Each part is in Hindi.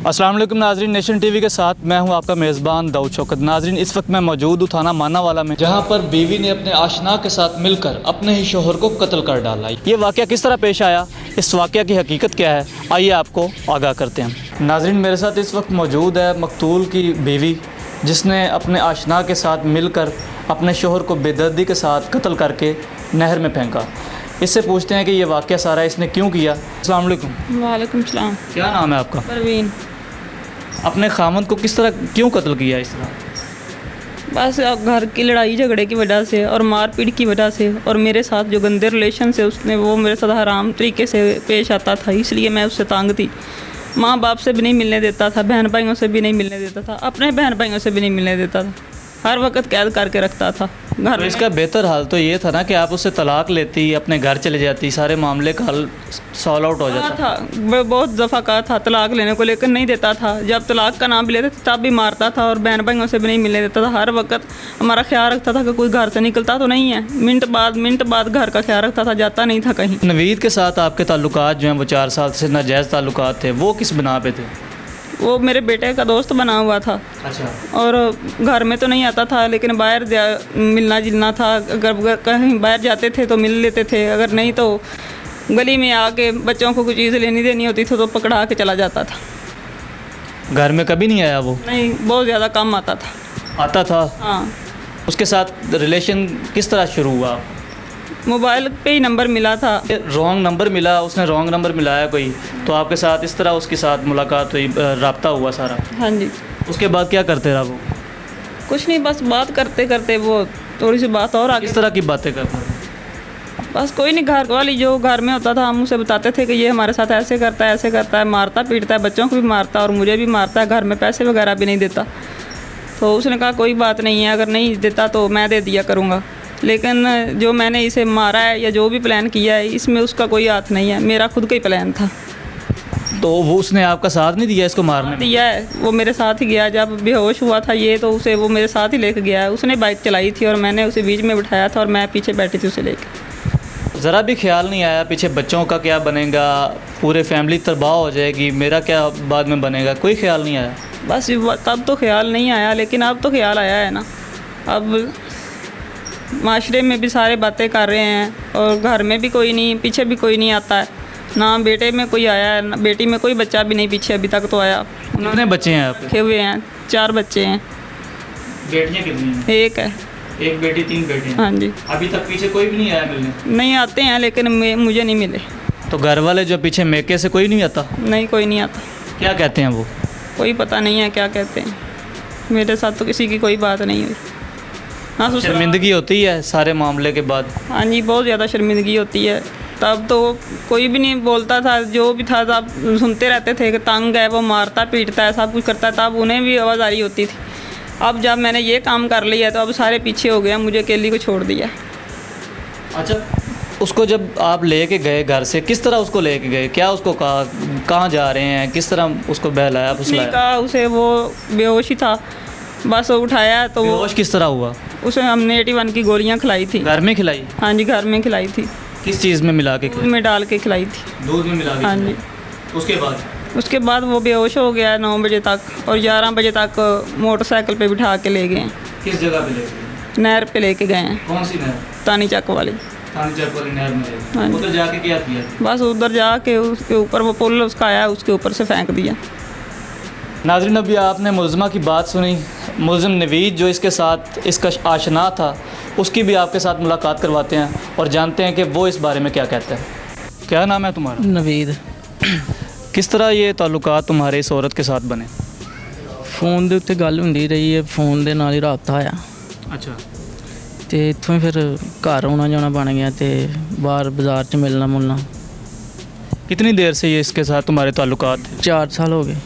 अस्सलाम वालेकुम नाजरीन, नेशन टीवी के साथ मैं हूं आपका मेज़बान दाऊद शौकत। नाजरीन, इस वक्त मैं मौजूद हूं थाना मानावाला में, जहां पर बीवी ने अपने आशना के साथ मिलकर अपने ही शोहर को कत्ल कर डाला। ये वाक़या किस तरह पेश आया, इस वाक़या की हकीकत क्या है, आइए आपको आगाह करते हैं। नाजरीन, मेरे साथ इस वक्त मौजूद है मकतूल की बीवी, जिसने अपने आशना के साथ मिलकर अपने शोहर को बेदर्दी के साथ कत्ल करके नहर में फेंका। इससे पूछते हैं कि ये वाक़या सारा इसने क्यों किया। अस्सलाम वालेकुम। वालेकुम सलाम। क्या नाम है आपका? परवीन। अपने खामद को किस तरह क्यों कत्ल किया इस तरह? बस घर की लड़ाई झगड़े की वजह से और मारपीट की वजह से, और मेरे साथ जो गंदे रिलेशन से उसने वो मेरे साथ हराम तरीके से पेश आता था, इसलिए मैं उससे तंग थी। माँ बाप से भी नहीं मिलने देता था, बहन भाइयों से भी नहीं मिलने देता था, अपने बहन भाइयों से भी नहीं मिलने देता था, हर वक्त कैद करके रखता था घर तो में। इसका बेहतर हाल तो ये था ना कि आप उससे तलाक लेती, अपने घर चले जाती, सारे मामले का हल सॉल्व आउट हो कहा जाता। था, मैं बहुत दफ़ा कहा था तलाक लेने को, लेकर नहीं देता था। जब तलाक का नाम भी लेते थे तब भी मारता था, और बहन भाइयों से भी नहीं मिलने देता था। हर वक्त हमारा ख्याल रखता था कि कोई घर से निकलता तो नहीं है, मिनट बाद घर का ख्याल रखता था, जाता नहीं था कहीं। नवीद के साथ आपके ताल्लुकात जो हैं वो 4 साल से नाजायज़ ताल्लुकात थे, वो किस बिना पे थे? वो मेरे बेटे का दोस्त बना हुआ था, अच्छा। और घर में तो नहीं आता था, लेकिन बाहर मिलना जुलना था। अगर कहीं बाहर जाते थे तो मिल लेते थे, अगर नहीं तो गली में आके बच्चों को कुछ चीज़ लेनी देनी होती थी तो पकड़ा के चला जाता था। घर में कभी नहीं आया वो? नहीं, बहुत ज़्यादा कम आता था। आता था। हाँ, उसके साथ रिलेशन किस तरह शुरू हुआ? मोबाइल पे ही नंबर मिला था। रॉन्ग नंबर मिला, उसने रॉन्ग नंबर मिलाया कोई, तो आपके साथ इस तरह उसके साथ मुलाकात हुई, रब्ता हुआ सारा। हाँ जी। उसके बाद क्या करते रहा वो? कुछ नहीं, बस बात करते करते वो थोड़ी सी बात और आगे। किस तरह की बातें करते थे? बस कोई नहीं, घर वाली जो घर में होता था हम उसे बताते थे कि ये हमारे साथ ऐसे करता है, ऐसे करता है, मारता पीटता है, बच्चों को भी मारता है और मुझे भी मारता है, घर में पैसे वगैरह भी नहीं देता। तो उसने कहा कोई बात नहीं है, अगर नहीं देता तो मैं दे दिया करूँगा। लेकिन जो मैंने इसे मारा है या जो भी प्लान किया है, इसमें उसका कोई हाथ नहीं है, मेरा खुद का ही प्लान था। तो वो उसने आपका साथ नहीं दिया इसको मारने में? दिया है, वो मेरे साथ ही गया। जब बेहोश हुआ था ये, तो उसे वो मेरे साथ ही लेके गया है। उसने बाइक चलाई थी और मैंने उसे बीच में बिठाया था और मैं पीछे बैठी थी उसे लेके। ज़रा भी ख्याल नहीं आया पीछे बच्चों का क्या बनेगा, पूरे फैमिली तबाह हो जाएगी, मेरा क्या बाद में बनेगा, कोई ख्याल नहीं आया? बस तब तो ख्याल नहीं आया, लेकिन अब तो ख्याल आया है ना। अब माशरे में भी सारे बातें कर रहे हैं और घर में भी कोई नहीं, पीछे भी कोई नहीं आता है ना। बेटे में कोई आया है ना, बेटी में कोई बच्चा भी नहीं पीछे अभी तक तो आया। कितने बच्चे हैं आपके? रखे हुए हैं, 4 बच्चे हैं। बेटियाँ कितनी हैं? एक है। 1 बेटी 3 बेटे हैं। हाँ जी। अभी तक पीछे कोई भी नहीं आया मिलने? नहीं आते हैं, लेकिन मुझे नहीं मिले। तो घर वाले जो पीछे मेके से कोई नहीं आता? नहीं, कोई नहीं आता। क्या कहते हैं वो? कोई पता नहीं है क्या कहते हैं। मेरे साथ तो किसी की कोई बात नहीं हुई ना। शर्मिंदगी होती है सारे मामले के बाद? हाँ जी, बहुत ज़्यादा शर्मिंदगी होती है। तब तो कोई भी नहीं बोलता था, जो भी था तब सुनते रहते थे कि तंग है, वो मारता पीटता है, सब कुछ करता है, तब उन्हें भी आवाज़ आ रही होती थी। अब जब मैंने ये काम कर लिया तो अब सारे पीछे हो गए, मुझे अकेली को छोड़ दिया। अच्छा, उसको जब आप लेके गए घर से, किस तरह उसको लेके गए? क्या उसको कहा, कहाँ जा रहे हैं, किस तरह उसको बहलाया फुसलाया? कहा उसे, वो बेहोश ही था, बस वो उठाया तो बेहोश किस तरह हुआ? उसे हमने 81 की गोलियाँ खिलाई थी। घर में खिलाई? हाँ जी, घर में खिलाई थी। किस चीज़ में मिला के दूध खिलाई? में डाल के खिलाई थी। दूध में मिला के? हाँ जी। उसके बाद वो बेहोश हो गया 9 बजे तक, और 11 बजे तक मोटरसाइकिल पे बिठा के ले गए। किस जगह पे ले गए? नहर पे लेके गए हैं, कौन सी नहर? तानी चक वाली। थानी चौक वाली नहर में ले गए। हाँ जी। उधर जाके क्या किया? बस उधर जाके उसके ऊपर वो पुल उसका आया, उसके ऊपर से फेंक दिया। नाज़रीन, अभी आपने मुलज़मा की बात सुनी। मुलज़िम नवीद जो इसके साथ इसका आशना था, उसकी भी आपके साथ मुलाकात करवाते हैं और जानते हैं कि वो इस बारे में क्या कहते हैं। क्या नाम है तुम्हारा? नवीद। किस तरह ये ताल्लुकात तुम्हारे इस औरत के साथ बने? फ़ोन ਦੇ ਉੱਤੇ ਗੱਲ ਹੁੰਦੀ ਰਹੀ ਹੈ, फ़ोन ਦੇ ਨਾਲ ਹੀ ਰਾਬਤਾ ਆਇਆ अच्छा। ਤੇ ਇੱਥੋਂ ਹੀ ਫਿਰ ਘਰ ਆਉਣਾ ਜਾਣਾ ਬਣ ਗਿਆ ਤੇ ਬਾਹਰ ਬਾਜ਼ਾਰ 'ਚ ਮਿਲਣਾ ਮੁਲਣਾ। कितनी देर से ये इसके साथ तुम्हारे ताल्लुकात थे? 4 साल हो गए।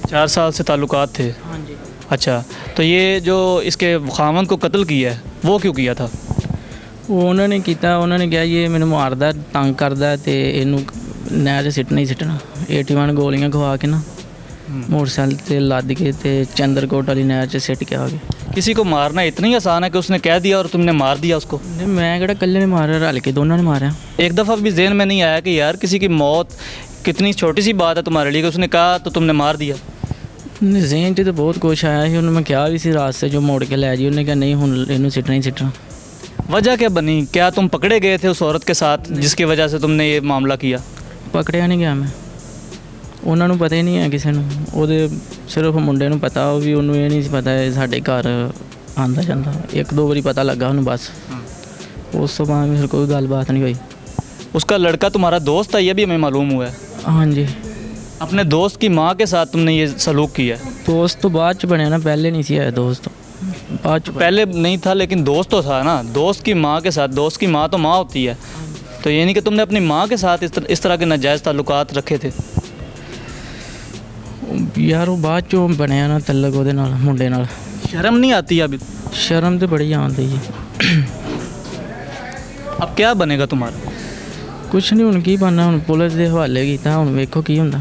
4 साल से ताल्लुकात थे? हाँ जी। अच्छा, तो ये जो इसके खामन को कत्ल किया है वो क्यों किया था? ਉਹਨਾਂ ਨੇ ਕੀਤਾ, ਉਹਨਾਂ ਨੇ ਕਿਹਾ ਇਹ ਮੈਨੂੰ ਮਾਰਦਾ ਤੰਗ ਕਰਦਾ ਤੇ ਇਹਨੂੰ ਨਹਿਰ 'ਚ ਸਿੱਟਣਾ ਹੀ ਸਿੱਟਣਾ। 81 ਗੋਲੀਆਂ ਖਵਾ ਕੇ ਨਾ मोटरसाइकिल ਤੇ ਲੱਦ ਕੇ ਤੇ ਚੰਦਰਕੋਟ ਵਾਲੀ ਨਹਿਰ 'ਚ ਸਿੱਟ ਕੇ ਆ ਗਏ। किसी को मारना इतना ही आसान है कि उसने कह दिया और तुमने मार दिया उसको? ਨਹੀਂ ਮੈਂ ਕਿਹੜਾ ਇਕੱਲੇ ਨੇ ਮਾਰਿਆ, ਰਲ ਕੇ ਦੋਨਾਂ ਨੇ ਮਾਰਿਆ। एक दफ़ा भी जहन में नहीं आया कि यार किसी की मौत कितनी छोटी सी बात है तुम्हारे लिए कि उसने कहा तो तुमने मार दिया? ਜ਼ੇਨ 'ਚ ਤਾਂ ਬਹੁਤ ਕੁਛ ਆਇਆ ਸੀ, ਉਹਨੂੰ ਮੈਂ ਕਿਹਾ ਵੀ ਸੀ ਰਾਸਤੇ 'ਚੋਂ ਮੋੜ ਕੇ ਲੈ ਜੀ, ਉਹਨੇ ਕਿਹਾ ਨਹੀਂ ਹੁਣ ਇਹਨੂੰ ਸਿੱਟਣਾ ਹੀ ਸਿੱਟਣਾ। वजह क्या बनी? क्या तुम पकड़े गए थे उस औरत के साथ जिसकी वजह से तुमने ये मामला किया? ਪਕੜਿਆ ਨਹੀਂ ਗਿਆ ਮੈਂ, ਉਹਨਾਂ ਨੂੰ ਪਤਾ ਹੀ ਨਹੀਂ ਹੈ ਕਿਸੇ ਨੂੰ, ਉਹਦੇ ਸਿਰਫ ਮੁੰਡੇ ਨੂੰ ਪਤਾ, ਉਹ ਵੀ ਉਹਨੂੰ ਇਹ ਨਹੀਂ ਸੀ ਪਤਾ ਇਹ ਸਾਡੇ ਘਰ ਆਉਂਦਾ ਜਾਂਦਾ, ਇੱਕ ਦੋ ਵਾਰੀ ਪਤਾ ਲੱਗਾ ਉਹਨੂੰ ਬਸ, ਉਸ ਤੋਂ ਬਾਅਦ ਫਿਰ ਕੋਈ ਗੱਲਬਾਤ ਨਹੀਂ ਹੋਈ। उसका लड़का तुम्हारा दोस्त था, ये भी हमें मालूम हुआ है। ਹਾਂਜੀ, अपने दोस्त की माँ के साथ तुमने ये सलूक किया है? ਦੋਸਤ ਤੋਂ ਬਾਅਦ ਚ ਬਣਿਆ ਨਾ, ਪਹਿਲੇ ਨਹੀਂ ਸੀ ਆਇਆ ਦੋਸਤ, ਬਾਅਦ ਚ पहले नहीं था लेकिन दोस्त तो था ना, दोस्त की माँ के साथ। दोस्त की माँ तो माँ होती है, तो ये नहीं कि तुमने अपनी माँ के साथ इस तरह के नाजायज़ ताल्लुकात रखे थे। ਯਾਰ ਉਹ ਬਾਅਦ ਚੋਂ ਬਣਿਆ ਨਾ ਤਲਕ ਉਹਦੇ ਨਾਲ, ਮੁੰਡੇ ਨਾਲ। शर्म नहीं आती अभी? ਸ਼ਰਮ ਤੇ ਬੜੀ ਆਉਂਦੀ ਜੀ। अब क्या बनेगा तुम्हारा? ਕੁਛ ਨਹੀਂ, ਹੁਣ ਕੀ ਬਣਨਾ, ਹੁਣ ਪੁਲਿਸ ਦੇ ਹਵਾਲੇ ਕੀਤਾ, ਹੁਣ ਵੇਖੋ ਕੀ ਹੁੰਦਾ।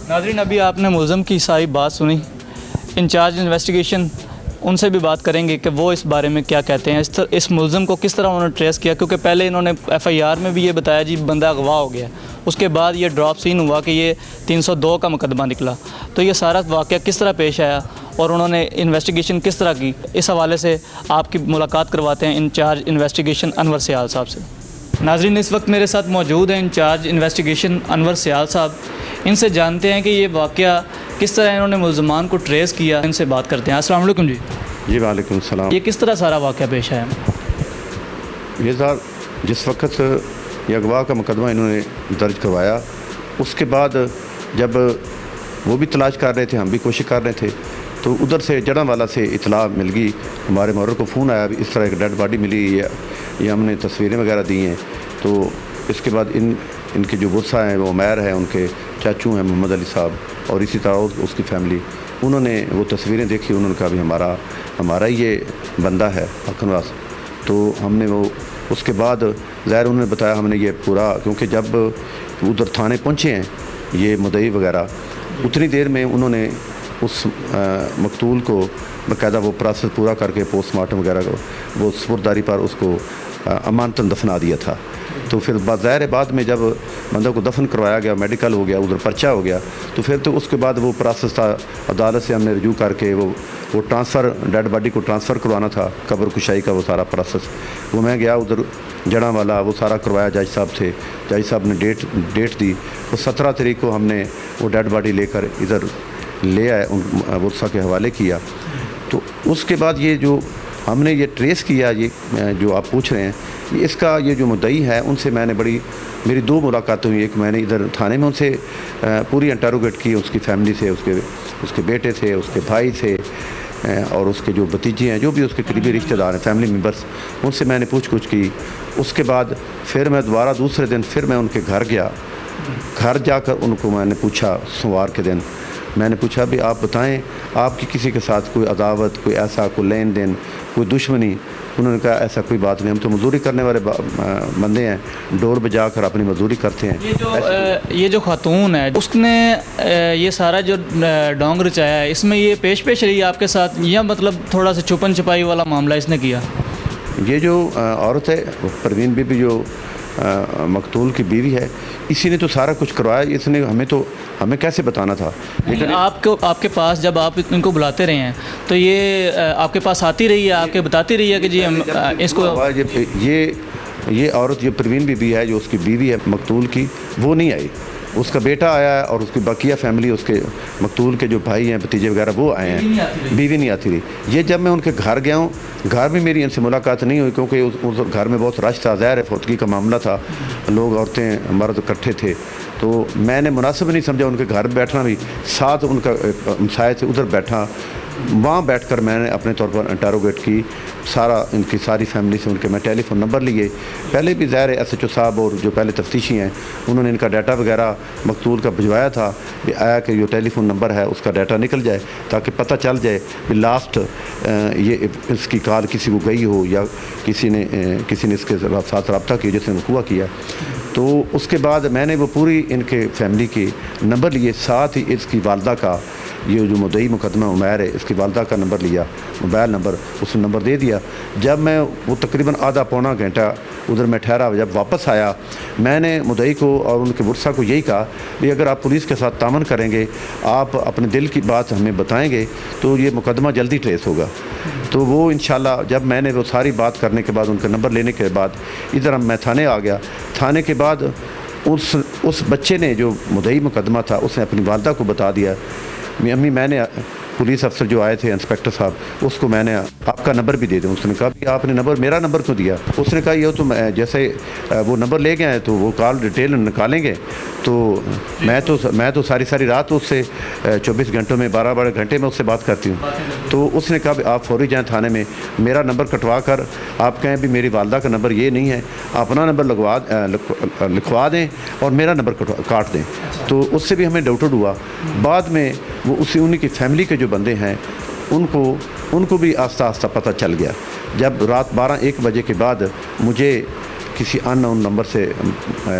नाज़रीन, अभी आपने मुलज़म की सारी बात सुनी। इंचार्ज इन्वेस्टिगेशन उनसे भी बात करेंगे कि वो इस बारे में क्या कहते हैं, इस मुलज़म को किस तरह उन्होंने ट्रेस किया, क्योंकि पहले इन्होंने FIR में भी ये बताया जी बंदा अगवा हो गया, उसके बाद ये ड्रॉप सीन हुआ कि ये 302 का मुकदमा निकला। तो ये सारा वाक़या किस तरह पेश आया और उन्होंने इन्वेस्टिगेशन किस तरह की, इस हवाले से आपकी मुलाकात करवाते हैं इंचार्ज इन्वेस्टिगेशन अनवर सियाल साहब से। नाज़रीन, इस वक्त मेरे साथ मौजूद हैं इंचार्ज इन्वेस्टिगेशन अनवर सियाल साहब। इनसे जानते हैं कि ये वाक़या किस तरह इन्होंने मुलज़मान को ट्रेस किया। इनसे बात करते हैं। अस्सलाम वालेकुम जी। जी वालेकुम सलाम। ये किस तरह सारा वाक़या पेश आया? ये सर जिस वक्त ये अगवा का मुकदमा इन्होंने दर्ज करवाया, उसके बाद जब वो भी तलाश कर रहे थे, हम भी कोशिश कर रहे थे, तो उधर से जड़ांवाला से इतला मिल गई, हमारे मौर को फ़ोन आया, इस तरह एक डेड बॉडी मिली है, ये हमने तस्वीरें वगैरह दी हैं। तो इसके बाद इनके जो गुस्सा हैं वो उमैर है, उनके चाचू हैं मोहम्मद अली साहब, और इसी तरह उसकी फ़ैमिली, उन्होंने वो तस्वीरें देखी, उन्होंने कहा भी हमारा ही ये बंदा है अकनवास। तो हमने वो उसके बाद ज़ाहिर उन्होंने बताया, हमने ये पूरा, क्योंकि जब उधर थाने पहुँचे हैं ये मुद्दई वगैरह, उतनी देर में उन्होंने उस मकतूल को बाकायदा वो प्रोसेस पूरा करके पोस्टमार्टम वगैरह वो सुपुर्दारी पर उसको अमानतन दफना दिया था। तो फिर ज़ाहिर है बाद में जब बंदे को दफन करवाया गया, मेडिकल हो गया, उधर पर्चा हो गया, तो फिर तो उसके बाद वो प्रोसेस था, अदालत से हमने रिव्यू करके वो ट्रांसफ़र, डेड बॉडी को ट्रांसफ़र करवाना था, कब्र कुशाई का वो सारा प्रोसेस, वो मैं गया उधर जड़ांवाला, वो सारा करवाया जज साहब से। जज साहब ने डेट दी, तो 17 तारीख को हमने वो डेड बॉडी लेकर इधर ले आए, उन वर्षा के हवाले किया। तो उसके बाद ये जो हमने ये ट्रेस किया, ये जो आप पूछ रहे हैं, इसका ये जो मुद्दई है उनसे मैंने मेरी 2 मुलाकातें हुई। एक मैंने इधर थाने में उनसे पूरी इंटरोगेट की, उसकी फैमिली से, उसके बेटे से, उसके भाई से, और उसके जो भतीजे हैं, जो भी उसके करीबी रिश्तेदार हैं, फैमिली मेम्बर्स, उनसे मैंने पूछ की। उसके बाद फिर मैं दोबारा दूसरे दिन फिर मैं उनके घर गया। घर जाकर उनको मैंने पूछा, सोमवार के दिन मैंने पूछा भी आप बताएं, आपकी किसी के साथ कोई अदावत, कोई ऐसा कोई लेन देन, कोई दुश्मनी? उन्होंने कहा ऐसा कोई बात नहीं, हम तो मजदूरी करने वाले बंदे हैं, डोर बजा कर अपनी मजदूरी करते हैं। ये जो खातून है उसने ये सारा जो डोंग रचाया है, इसमें ये पेश रही आपके साथ, या मतलब थोड़ा सा छुपन छुपाई वाला मामला इसने किया? ये जो औरत है परवीन बीबी, जो मकतूल की बीवी है, इसी ने तो सारा कुछ करवाया। इसने हमें कैसे बताना था? लेकिन आपके पास जब आप इनको बुलाते रहे हैं तो ये आपके पास आती रही है, आपके बताती रही है कि जी हम इसको ये औरत, ये परवीन बीबी है जो उसकी बीवी है मकतूल की, वो नहीं आई, उसका बेटा आया है और उसकी बाकिया फैमिली, उसके मकतूल के जो भाई हैं, भतीजे वगैरह, वो आए हैं, बीवी नहीं आती रही। ये जब मैं उनके घर गया हूँ, घर में मेरी इनसे मुलाकात नहीं हुई, क्योंकि उस घर में बहुत रश था, ज़ाहिर है फौतगी का मामला था, लोग औरतें मर्द इकट्ठे थे, तो मैंने मुनासिब नहीं समझा उनके घर बैठना भी, साथ उनका हमसाये थे, उधर बैठा, वहाँ बैठकर मैंने अपने तौर पर इंटरोगेट की सारा, इनकी सारी फैमिली से उनके मैं टेलीफोन नंबर लिए। पहले भी ज़ाहिर SHO साहब और जो पहले तफ्तीशी हैं उन्होंने इनका डाटा वगैरह मकतूल का भिजवाया था, कि आया कि जो टेलीफोन नंबर है उसका डाटा निकल जाए, ताकि पता चल जाए कि लास्ट ये इसकी कॉल किसी को गई हो, या किसी ने इसके साथ रब्ता किया जिसने वकूआ किया। तो उसके बाद मैंने वो पूरी इनके फैमिली के नंबर लिए, साथ ही इसकी वालदा का ये जो मुद्दई मुकदमा उमैर है, इसकी वालदा का नंबर लिया, मोबाइल नंबर, उसने नंबर दे दिया। जब मैं वो तकरीबन आधा पौना घंटा उधर मैं ठहरा, जब वापस आया मैंने मुद्दई को और उनके बुरसा को यही कहा कि अगर आप पुलिस के साथ तामन करेंगे, आप अपने दिल की बात हमें बताएंगे तो ये मुकदमा जल्दी ट्रेस होगा। तो वो इंशाल्लाह जब मैंने वो सारी बात करने के बाद, उनका नंबर लेने के बाद इधर मैं थाने आ गया। थाने के बाद उस बच्चे ने, जो मुद्दई मुकदमा था, उसने अपनी वालदा को बता दिया, अम्मी मैंने पुलिस अफसर जो आए थे इंस्पेक्टर साहब, उसको मैंने आपका नंबर भी दे दिया। उसने कहा कि आपने नंबर, मेरा नंबर क्यों दिया? उसने कहा ये तो जैसे वो नंबर ले गए हैं तो वो कॉल डिटेल निकालेंगे, तो मैं तो सारी रात उससे 24 घंटों में 12 घंटे में उससे बात करती हूँ। तो उसने कहा आप फौरी जाएँ थाने में, मेरा नंबर कटवा कर आप कहें भी मेरी वालदा का नंबर ये नहीं है, अपना नंबर लिखवा दें और मेरा नंबर काट दें। तो उससे भी हमें डाउटेड हुआ। बाद में वो उन्हीं की फैमिली के जो बंदे हैं उनको भी आस्ता आस्ता पता चल गया। जब रात 12-1 बजे के बाद मुझे किसी अननोन नंबर से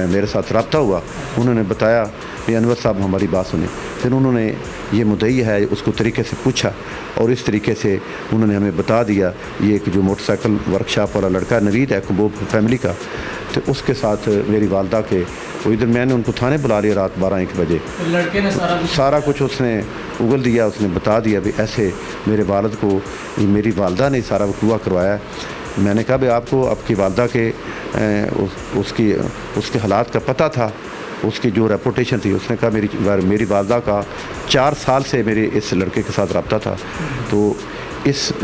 मेरे साथ रब्ता हुआ, उन्होंने बताया कि अनवर साहब हमारी बात सुने। फिर उन्होंने ये मुद्दई है उसको तरीके से पूछा और इस तरीके से उन्होंने हमें बता दिया ये एक जो मोटरसाइकिल वर्कशॉप वाला लड़का नवीद है कबूब फैमिली का, तो उसके साथ मेरी वालदा के वो इधर मैंने उनको थाने बुला लिया रात 12-1 बजे। लड़के ने सारा कुछ उसने उगल दिया, उसने बता दिया भी ऐसे मेरे वालिद को मेरी वालदा ने सारा वकूआ करवाया। मैंने कहा भी आपको आपकी वालदा के उसके हालात का पता था, उसकी जो रेपुटेशन थी। उसने कहा मेरी वालदा का 4 साल से मेरे इस लड़के के साथ रब्ता था, तो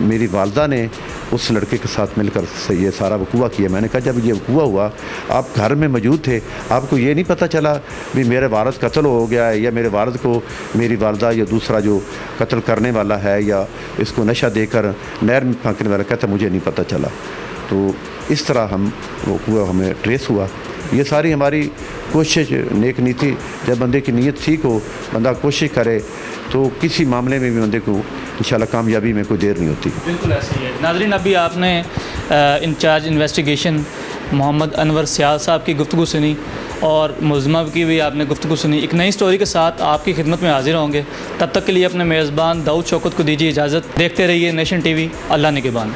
मेरी वालदा ने उस लड़के के साथ मिलकर से ये सारा वकूआ किया। मैंने कहा जब ये वकूआ हुआ आप घर में मौजूद थे, आपको ये नहीं पता चला भी मेरे वालिद कत्ल हो गया है या मेरे वालिद को मेरी वालदा या दूसरा जो कत्ल करने वाला है या इसको नशा देकर नहर में फेंकने वाला, कहता मुझे नहीं पता चला। तो इस तरह वकूआ हमें ट्रेस हुआ। ये सारी हमारी कोशिश, नेक नीति, जब बंदे की नीयत ठीक हो, बंदा कोशिश करे तो किसी मामले में भी बंदे को इंशाल्लाह कामयाबी में कोई देर नहीं होती। बिल्कुल ऐसे ही है। नाज़रीन, अभी आपने इंचार्ज इन्वेस्टिगेशन मोहम्मद अनवर सियाल साहब की गुफ्तगू सुनी और मुलज़मा की भी आपने गुफ्तगू सुनी। एक नई स्टोरी के साथ आपकी खिदमत में हाजिर होंगे। तब तक के लिए अपने मेज़बान दाऊद शौकत को दीजिए इजाज़त। देखते रहिए नेशन टीवी। अल्लाह निगहबान।